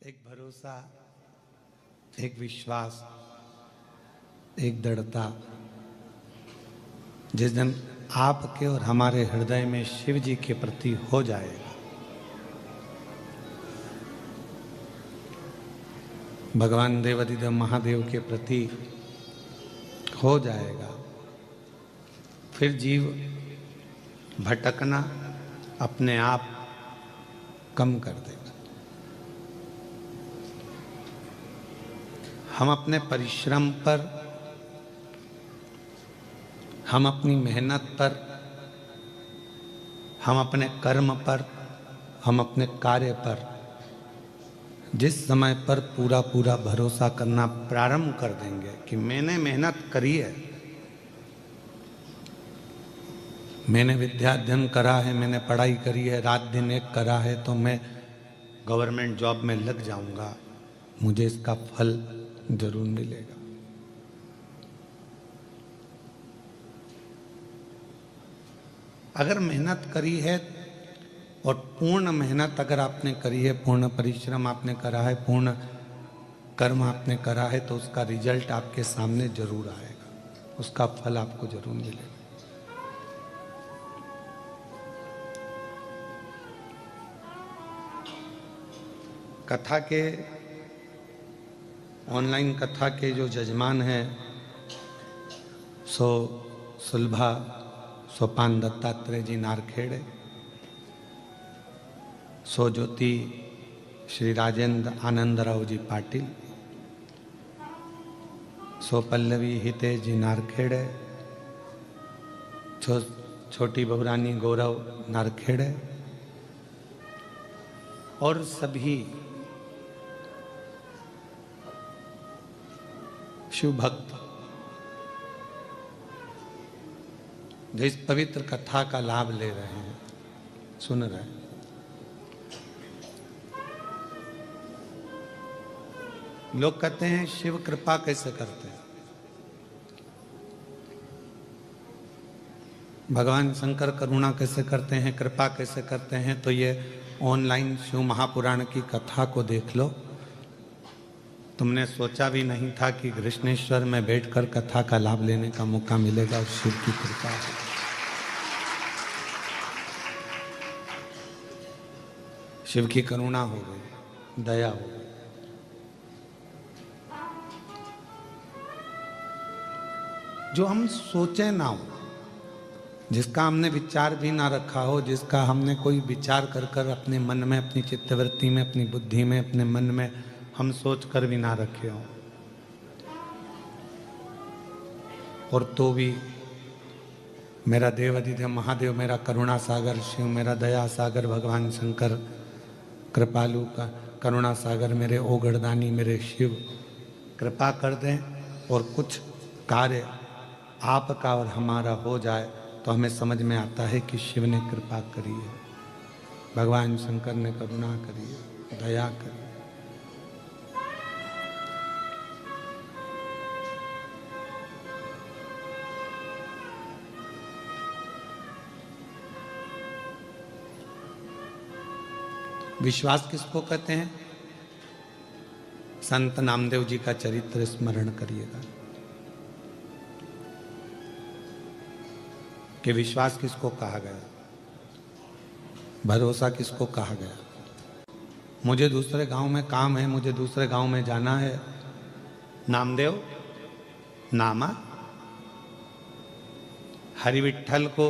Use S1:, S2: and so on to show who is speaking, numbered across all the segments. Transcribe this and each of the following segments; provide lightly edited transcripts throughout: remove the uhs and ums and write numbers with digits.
S1: एक भरोसा, एक विश्वास, एक दृढ़ता। जिस दिन आपके और हमारे हृदय में शिव जी के प्रति हो जाएगा, भगवान देवाधिदेव महादेव के प्रति हो जाएगा, फिर जीव भटकना अपने आप कम कर देगा। हम अपने परिश्रम पर, हम अपनी मेहनत पर, हम अपने कर्म पर, हम अपने कार्य पर जिस समय पर पूरा पूरा भरोसा करना प्रारंभ कर देंगे कि मैंने मेहनत करी है, मैंने विद्या अध्ययन करा है, मैंने पढ़ाई करी है, रात दिन एक करा है, तो मैं गवर्नमेंट जॉब में लग जाऊंगा, मुझे इसका फल जरूर मिलेगा। अगर मेहनत करी है और पूर्ण मेहनत अगर आपने करी है, पूर्ण परिश्रम आपने करा है, पूर्ण कर्म आपने करा है, तो उसका रिजल्ट आपके सामने जरूर आएगा, उसका फल आपको जरूर मिलेगा। कथा के, ऑनलाइन कथा के जो जजमान हैं सो सुलभा सोपान दत्तात्रेय जी नारखेड़े, सो ज्योति श्री राजेंद्र आनंदराव जी पाटिल, सो पल्लवी हितेश जी नारखेड़े, छोटी बहुरानी गौरव नारखेड़े और सभी शिव भक्त जो इस पवित्र कथा का लाभ ले रहे हैं, सुन रहे हैं। लोग कहते हैं शिव कृपा कैसे करते हैं, भगवान शंकर करुणा कैसे करते हैं, कृपा कैसे करते हैं। तो ये ऑनलाइन शिव महापुराण की कथा को देख लो। तुमने सोचा भी नहीं था कि कृष्णेश्वर में बैठकर कथा का लाभ लेने का मौका मिलेगा और शिव की कृपा है। शिव की करुणा हो गई, दया हो गई। जो हम सोचे ना हो, जिसका हमने विचार भी ना रखा हो, जिसका हमने कोई विचार कर कर अपने मन में, अपनी चित्तवृत्ति में, अपनी बुद्धि में, अपने मन में हम सोच कर भी ना रखे हो, और तो भी मेरा देवाधिदेव महादेव, मेरा करुणा सागर शिव, मेरा दया सागर भगवान शंकर, कृपालु का करुणा सागर मेरे ओगड़दानी मेरे शिव कृपा कर दें और कुछ कार्य आपका और हमारा हो जाए, तो हमें समझ में आता है कि शिव ने कृपा करी है, भगवान शंकर ने करुणा करी है, दया करी। विश्वास किसको कहते हैं? संत नामदेव जी का चरित्र स्मरण करिएगा कि विश्वास किसको कहा गया, भरोसा किसको कहा गया। मुझे दूसरे गांव में काम है, मुझे दूसरे गांव में जाना है, नामदेव नामा हरि विठ्ठल को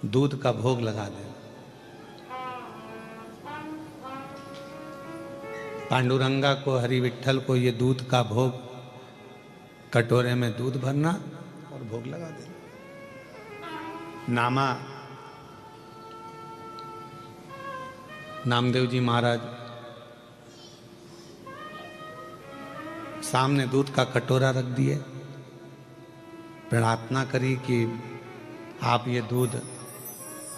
S1: दूध का भोग लगा दे, पांडुरंगा को, हरि विठ्ठल को ये दूध का भोग, कटोरे में दूध भरना और भोग लगा देना। नामा नामदेव जी महाराज सामने दूध का कटोरा रख दिए, प्रार्थना करी कि आप ये दूध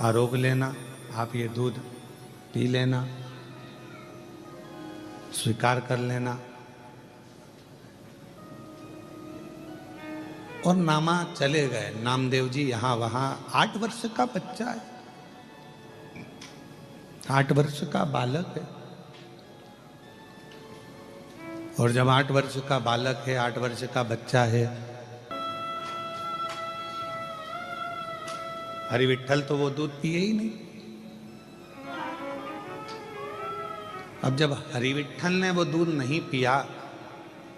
S1: आरोग लेना, आप ये दूध पी लेना, स्वीकार कर लेना। और नामा चले गए। नामदेव जी यहाँ वहाँ, 8 वर्ष का बच्चा है, 8 वर्ष का बालक है, और जब 8 वर्ष का बालक है, 8 वर्ष का बच्चा है, हरि विट्ठल तो वो दूध पिए ही नहीं। अब जब हरि विट्ठल ने वो दूध नहीं पिया,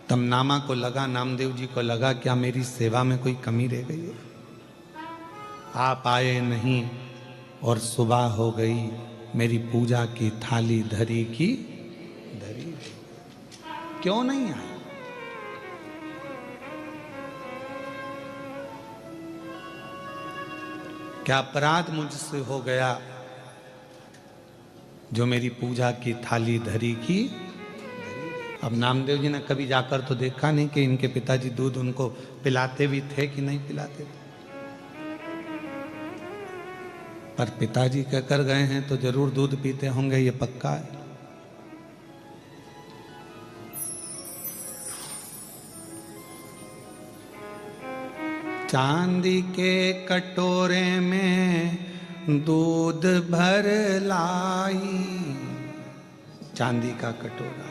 S1: तब नामा को लगा, नामदेव जी को लगा क्या मेरी सेवा में कोई कमी रह गई है। आप आए नहीं और सुबह हो गई, मेरी पूजा की थाली धरी की धरी। क्यों नहीं आए? क्या अपराध मुझसे हो गया जो मेरी पूजा की थाली धरी की? अब नामदेव जी ने कभी जाकर तो देखा नहीं कि इनके पिताजी दूध उनको पिलाते भी थे कि नहीं पिलाते थे, पर पिताजी कहकर गए हैं तो जरूर दूध पीते होंगे, ये पक्का है। चांदी के कटोरे में दूध भर लाई, चांदी का कटोरा,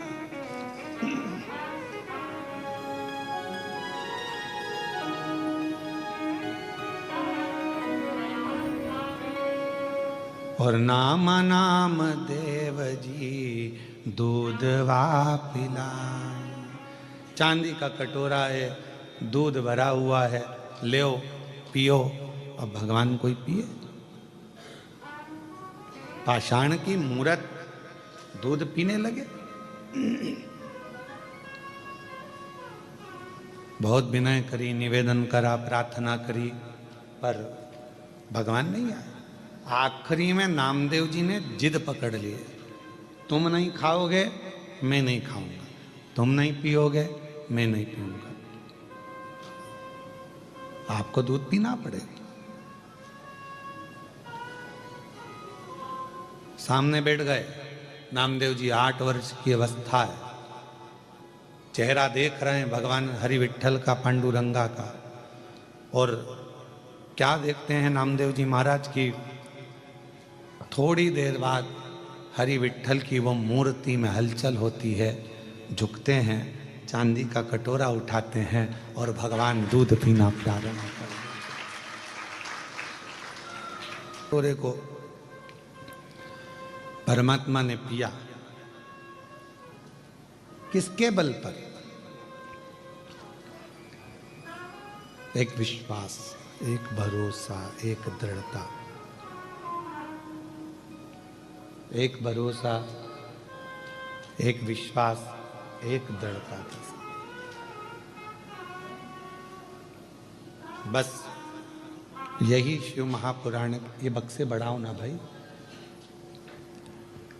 S1: और नाम नाम देव जी दूध वा पिलाई। चांदी का कटोरा है, दूध भरा हुआ है, ले पियो। अब भगवान कोई पिए? पाषाण की मूरत दूध पीने लगे। बहुत विनय करी, निवेदन करा, प्रार्थना करी, पर भगवान नहीं आए। आखिरी में नामदेव जी ने जिद पकड़ लिए, तुम नहीं खाओगे मैं नहीं खाऊंगा, तुम नहीं पियोगे मैं नहीं पीऊंगा, आपको दूध पीना पड़ेगा। सामने बैठ गए नामदेव जी, 8 वर्ष की अवस्था है, चेहरा देख रहे हैं भगवान हरि विट्ठल का, पांडुरंगा का। और क्या देखते हैं नामदेव जी महाराज की, थोड़ी देर बाद हरि विट्ठल की वो मूर्ति में हलचल होती है, झुकते हैं, चांदी का कटोरा उठाते हैं और भगवान दूध पीना प्रारंभ कर देते। कटोरे को परमात्मा ने पिया, किसके बल पर? एक विश्वास, एक भरोसा, एक दृढ़ता, एक भरोसा, एक विश्वास, एक दृढ़ता के साथ। बस यही शिव महापुराण, ये बक्से बढ़ाओ ना भाई।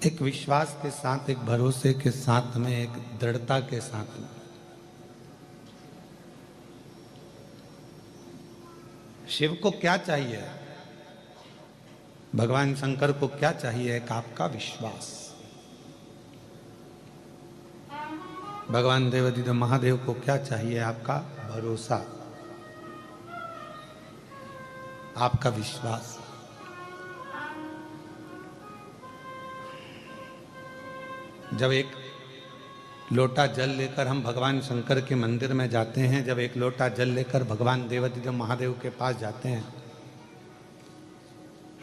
S1: एक विश्वास के साथ, एक भरोसे के साथ में, एक दृढ़ता के साथ में शिव को क्या चाहिए? भगवान शंकर को क्या चाहिए? एक आपका विश्वास। भगवान देवाधिदेव महादेव को क्या चाहिए? आपका भरोसा, आपका विश्वास। जब एक लोटा जल लेकर हम भगवान शंकर के मंदिर में जाते हैं, जब एक लोटा जल लेकर भगवान देवाधिदेव महादेव के पास जाते हैं,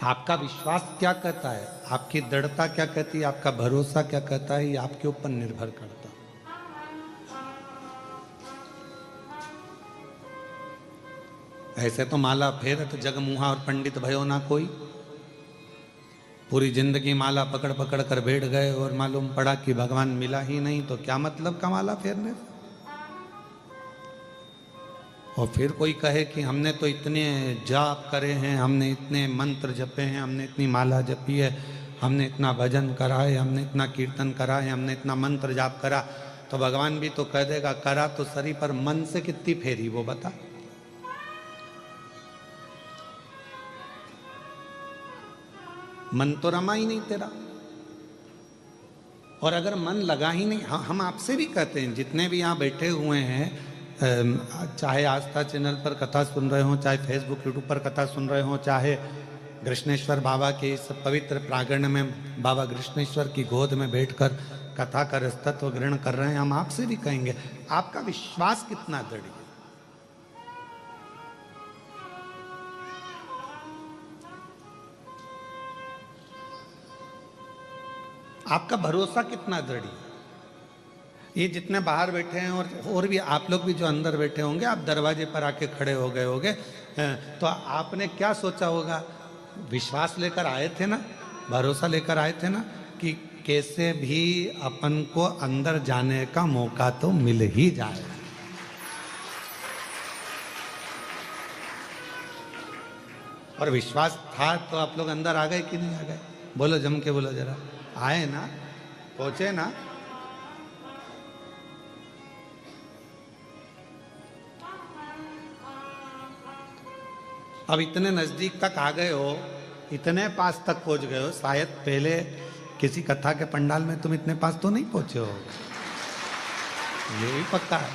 S1: आपका विश्वास क्या कहता है? आपकी दृढ़ता क्या कहती है? आपका भरोसा क्या कहता है? ये आपके ऊपर निर्भर करता है। ऐसे तो माला फेरत जग मुहा और पंडित भयो ना कोई, पूरी जिंदगी माला पकड़ पकड़ कर बैठ गए और मालूम पड़ा कि भगवान मिला ही नहीं, तो क्या मतलब का माला फेरने? और फिर कोई कहे कि हमने तो इतने जाप करे हैं, हमने इतने मंत्र जपे हैं, हमने इतनी माला जपी है, हमने इतना भजन करा है, हमने इतना कीर्तन करा है, हमने इतना मंत्र जाप करा, तो भगवान भी तो कह देगा करा तो सरी, पर मन से कितनी फेरी वो बता। मन तो रमा ही नहीं तेरा, और अगर मन लगा ही नहीं, हम आपसे भी कहते हैं, जितने भी यहाँ बैठे हुए हैं, चाहे आस्था चैनल पर कथा सुन रहे हो, चाहे फेसबुक यूट्यूब पर कथा सुन रहे हो, चाहे कृष्णेश्वर बाबा के इस पवित्र प्रांगण में बाबा कृष्णेश्वर की गोद में बैठकर कथा का रसतत्व ग्रहण कर रहे हैं, हम आपसे भी कहेंगे आपका विश्वास कितना दृढ़ है, आपका भरोसा कितना दृढ़ है। ये जितने बाहर बैठे हैं और भी आप लोग भी जो अंदर बैठे होंगे, आप दरवाजे पर आके खड़े हो गए होंगे, तो आपने क्या सोचा होगा, विश्वास लेकर आए थे ना, भरोसा लेकर आए थे ना कि कैसे भी अपन को अंदर जाने का मौका तो मिल ही जाए। और विश्वास था तो आप लोग अंदर आ गए कि नहीं आ गए? बोलो, जम के बोलो जरा, आए ना, पहुंचे ना? अब इतने नजदीक तक आ गए हो, इतने पास तक पहुंच गए हो, शायद पहले किसी कथा के पंडाल में तुम इतने पास तो नहीं पहुंचे हो, ये भी पक्का है।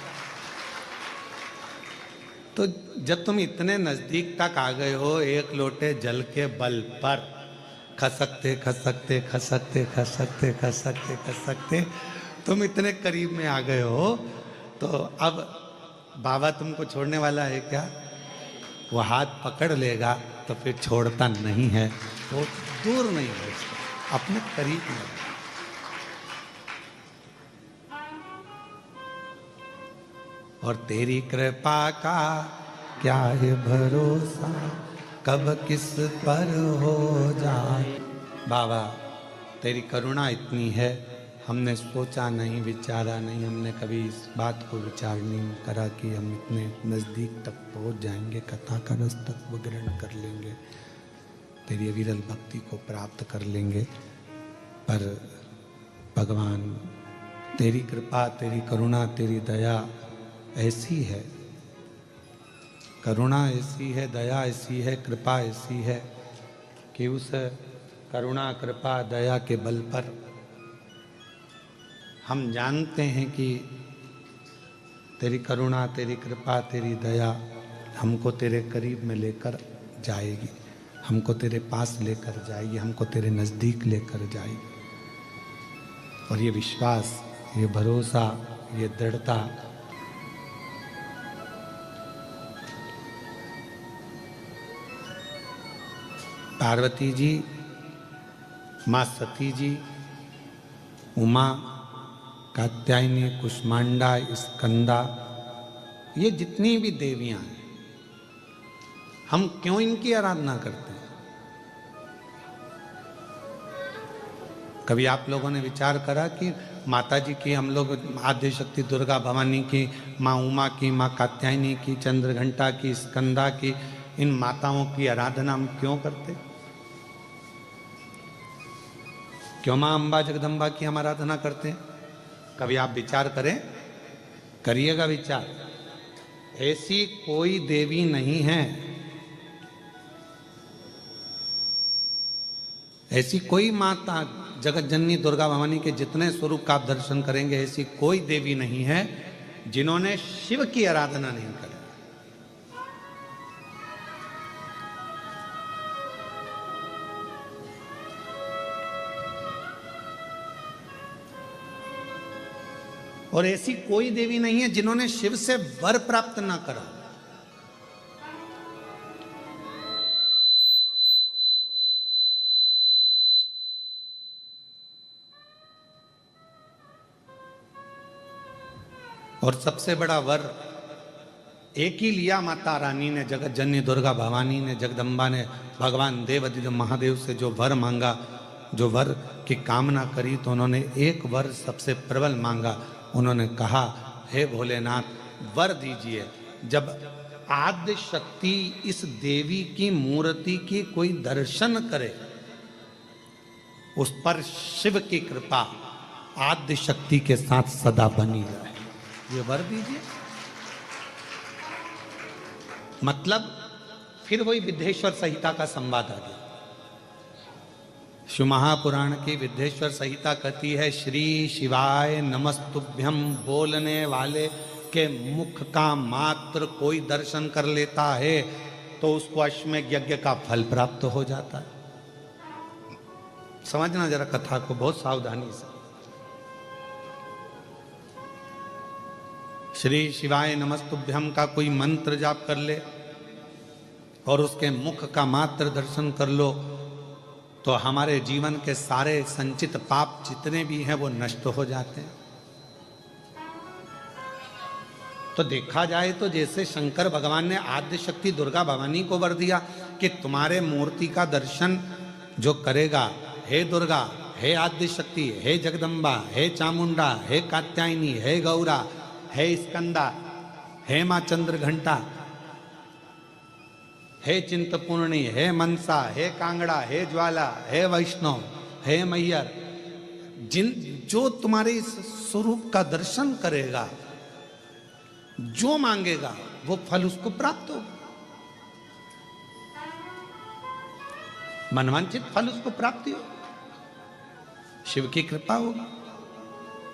S1: तो जब तुम इतने नजदीक तक आ गए हो, एक लोटे जल के बल पर खसकते खसकते खसकते खसकते खसकते खसकते तुम इतने करीब में आ गए हो, तो अब बाबा तुमको छोड़ने वाला है क्या? वो हाथ पकड़ लेगा तो फिर छोड़ता नहीं है, वो दूर नहीं है, अपने करीब में। और तेरी कृपा का क्या है भरोसा, कब किस पर हो जाए। बाबा तेरी करुणा इतनी है, हमने सोचा नहीं, विचारा नहीं, हमने कभी इस बात को विचार नहीं करा कि हम इतने नज़दीक तक पहुंच जाएंगे, कथा का रस तत्व ग्रहण कर लेंगे, तेरी अविरल भक्ति को प्राप्त कर लेंगे। पर भगवान तेरी कृपा, तेरी करुणा, तेरी दया ऐसी है, करुणा ऐसी है, दया ऐसी है, कृपा ऐसी है कि उस करुणा, कृपा, दया के बल पर हम जानते हैं कि तेरी करुणा, तेरी कृपा, तेरी दया हमको तेरे करीब में लेकर जाएगी, हमको तेरे पास लेकर जाएगी, हमको तेरे नज़दीक लेकर जाएगी। और ये विश्वास, ये भरोसा, ये दृढ़ता पार्वती जी, माँ सती जी, उमा, कात्यायनी, कुष्मांडा, स्कंदा, ये जितनी भी देवियां हैं, हम क्यों इनकी आराधना करते हैं? कभी आप लोगों ने विचार करा कि माता जी की हम लोग आद्य शक्ति दुर्गा भवानी की, माँ उमा की, माँ कात्यायनी की, चंद्रघंटा की, स्कंदा की, इन माताओं की आराधना हम क्यों करते? क्यों माँ अम्बा जगदम्बा की हम आराधना करते हैं? कभी आप विचार करें, करिएगा विचार। ऐसी कोई देवी नहीं है, ऐसी कोई माता, जगत जननी दुर्गा भवानी के जितने स्वरूप का आप दर्शन करेंगे, ऐसी कोई देवी नहीं है जिन्होंने शिव की आराधना नहीं करी। और ऐसी कोई देवी नहीं है जिन्होंने शिव से वर प्राप्त ना करा। और सबसे बड़ा वर एक ही लिया माता रानी ने, जगत जननी दुर्गा भवानी ने, जगदम्बा ने, भगवान देव महादेव से जो वर मांगा, जो वर की कामना करी, तो उन्होंने एक वर सबसे प्रबल मांगा। उन्होंने कहा, हे भोलेनाथ वर दीजिए, जब आद्य शक्ति इस देवी की मूर्ति की कोई दर्शन करे, उस पर शिव की कृपा आद्य शक्ति के साथ सदा बनी रहे, ये वर दीजिए। मतलब फिर वही विद्येश्वर संहिता का संवाद आ गया। शिव महापुराण की विद्येश्वर संहिता कहती है, श्री शिवाय नमस्तुभ्यम बोलने वाले के मुख का मात्र कोई दर्शन कर लेता है तो उसको अश्वमेध यज्ञ का फल प्राप्त हो जाता है। समझना जरा कथा को बहुत सावधानी से। श्री शिवाय नमस्तुभ्यम का कोई मंत्र जाप कर ले और उसके मुख का मात्र दर्शन कर लो तो हमारे जीवन के सारे संचित पाप जितने भी हैं वो नष्ट हो जाते हैं। तो देखा जाए तो जैसे शंकर भगवान ने आद्य शक्ति दुर्गा भवानी को वर दिया कि तुम्हारे मूर्ति का दर्शन जो करेगा, हे दुर्गा, हे आद्य शक्ति, हे जगदम्बा, हे चामुंडा, हे कात्यायनी, हे गौरा, हे स्कंदा, हे मां चंद्र घंटा, हे चिंतपूर्णी, हे मनसा, हे कांगड़ा, हे ज्वाला, हे वैष्णव, हे मैयर, जो तुम्हारे इस स्वरूप का दर्शन करेगा, जो मांगेगा वो फल उसको प्राप्त होगा, मनवांचित फल उसको प्राप्ति हो, शिव की कृपा होगी।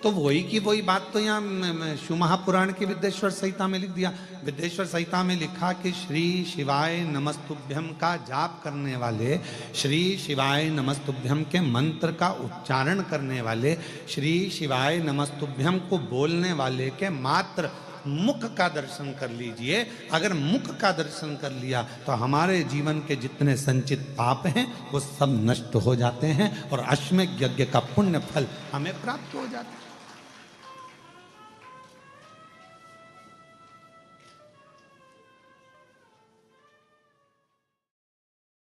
S1: तो वही की वही बात तो यहाँ शिव महापुराण की विद्येश्वर संहिता में लिख दिया। विद्येश्वर संहिता में लिखा कि श्री शिवाय नमस्तुभ्यम का जाप करने वाले, श्री शिवाय नमस्तुभ्यम के मंत्र का उच्चारण करने वाले, श्री शिवाय नमस्तुभ्यम को बोलने वाले के मात्र मुख का दर्शन कर लीजिए। अगर मुख का दर्शन कर लिया तो हमारे जीवन के जितने संचित पाप हैं वो सब नष्ट हो जाते हैं और अश्वमेध यज्ञ का पुण्य फल हमें प्राप्त हो जाता है।